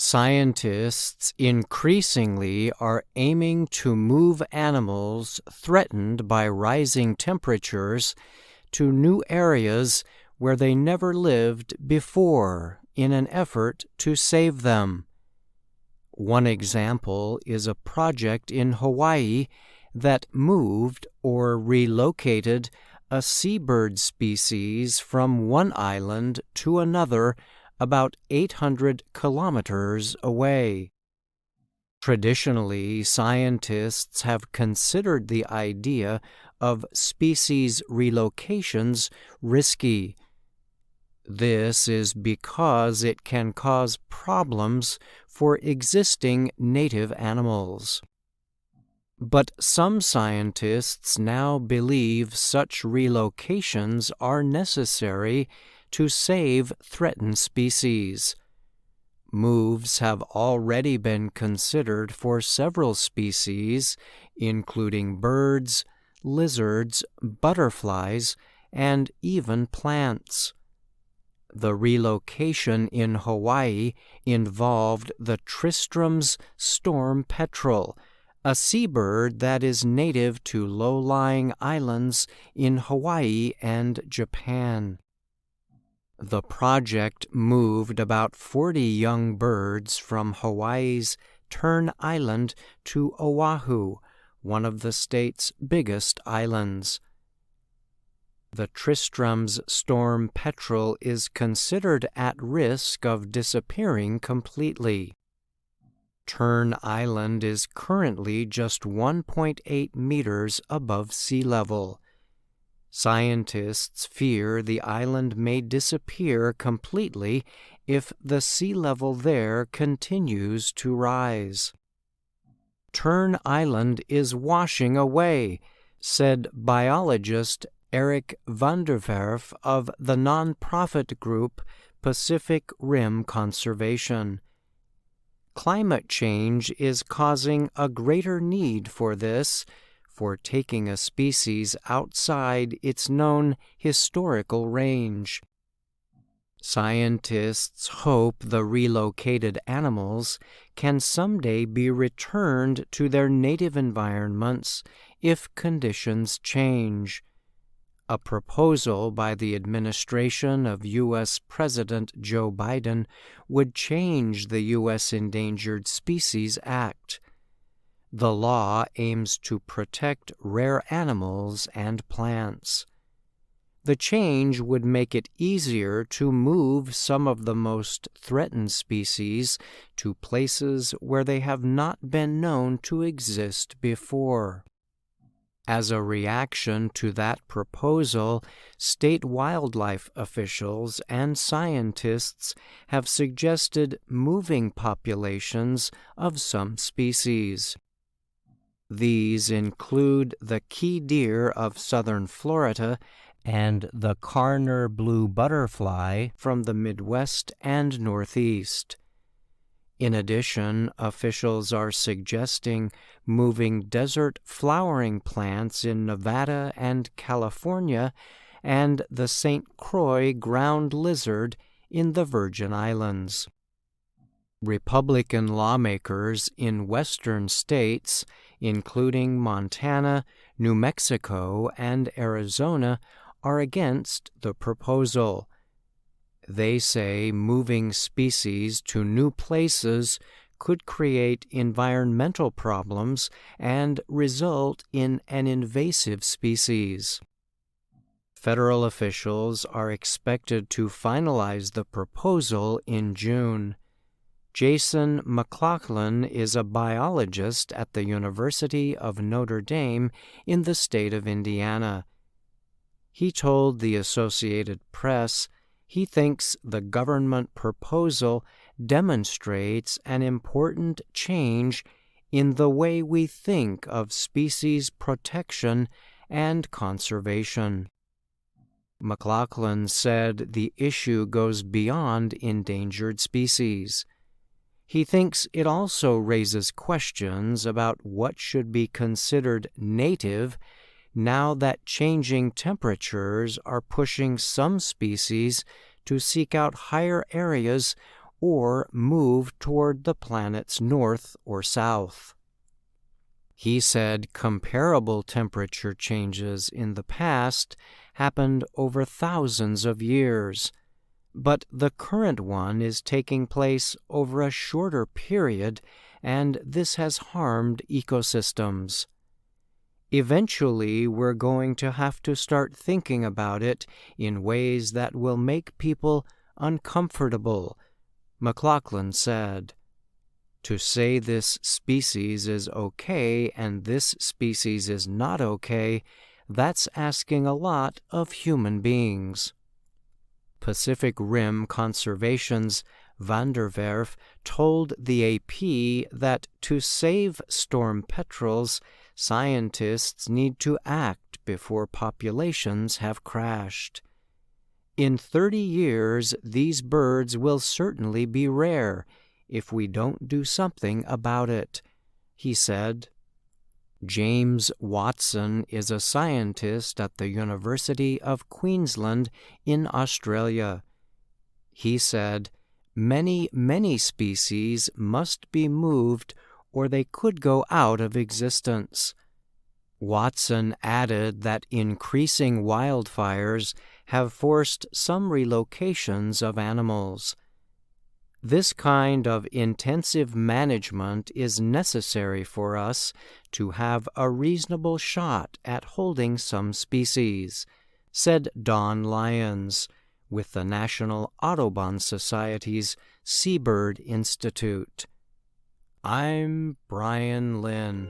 Scientists increasingly are aiming to move animals threatened by rising temperatures to new areas where they never lived before in an effort to save them. One example is a project in Hawaii that moved or relocated a seabird species from one island to another about 800 kilometers away. Traditionally, scientists have considered the idea of species relocations risky. This is because it can cause problems for existing native animals. But some scientists now believe such relocations are necessary to save threatened species. Moves have already been considered for several species, including birds, lizards, butterflies, and even plants. The relocation in Hawaii involved the Tristram's storm petrel, a seabird that is native to low-lying islands in Hawaii and Japan. The project moved about 40 young birds from Hawaii's Tern Island to Oahu, one of the state's biggest islands. The Tristram's storm petrel is considered at risk of disappearing completely. Tern Island is currently just 1.8 meters above sea level. Scientists fear the island may disappear completely if the sea level there continues to rise. Tern Island is washing away, said biologist Eric Vanderwerf of the nonprofit group Pacific Rim Conservation. Climate change is causing a greater need for this, for taking a species outside its known historical range. Scientists hope the relocated animals can someday be returned to their native environments if conditions change. A proposal by the administration of U.S. President Joe Biden would change the U.S. Endangered Species Act. The law aims to protect rare animals and plants. The change would make it easier to move some of the most threatened species to places where they have not been known to exist before. As a reaction to that proposal, state wildlife officials and scientists have suggested moving populations of some species. These include the key deer of southern Florida and the Karner blue butterfly from the Midwest and Northeast. In addition, officials are suggesting moving desert flowering plants in Nevada and California and the St. Croix ground lizard in the Virgin Islands. Republican lawmakers in western states, including Montana, New Mexico, and Arizona, are against the proposal. They say moving species to new places could create environmental problems and result in an invasive species. Federal officials are expected to finalize the proposal in June. Jason McLaughlin is a biologist at the University of Notre Dame in the state of Indiana. He told the Associated Press he thinks the government proposal demonstrates an important change in the way we think of species protection and conservation. McLaughlin said the issue goes beyond endangered species. He thinks it also raises questions about what should be considered native now that changing temperatures are pushing some species to seek out higher areas or move toward the planet's north or south. He said comparable temperature changes in the past happened over thousands of years, but the current one is taking place over a shorter period, and this has harmed ecosystems. Eventually, we're going to have to start thinking about it in ways that will make people uncomfortable, McLaughlin said. To say this species is okay and this species is not okay, that's asking a lot of human beings. Pacific Rim Conservation's Van der Werf told the AP that to save storm petrels, scientists need to act before populations have crashed. In 30 years, these birds will certainly be rare if we don't do something about it, he said. James Watson is a scientist at the University of Queensland in Australia. He said, many species must be moved or they could go out of existence. Watson added that increasing wildfires have forced some relocations of animals. This kind of intensive management is necessary for us to have a reasonable shot at holding some species, said Don Lyons with the National Audubon Society's Seabird Institute. I'm Brian Lynn.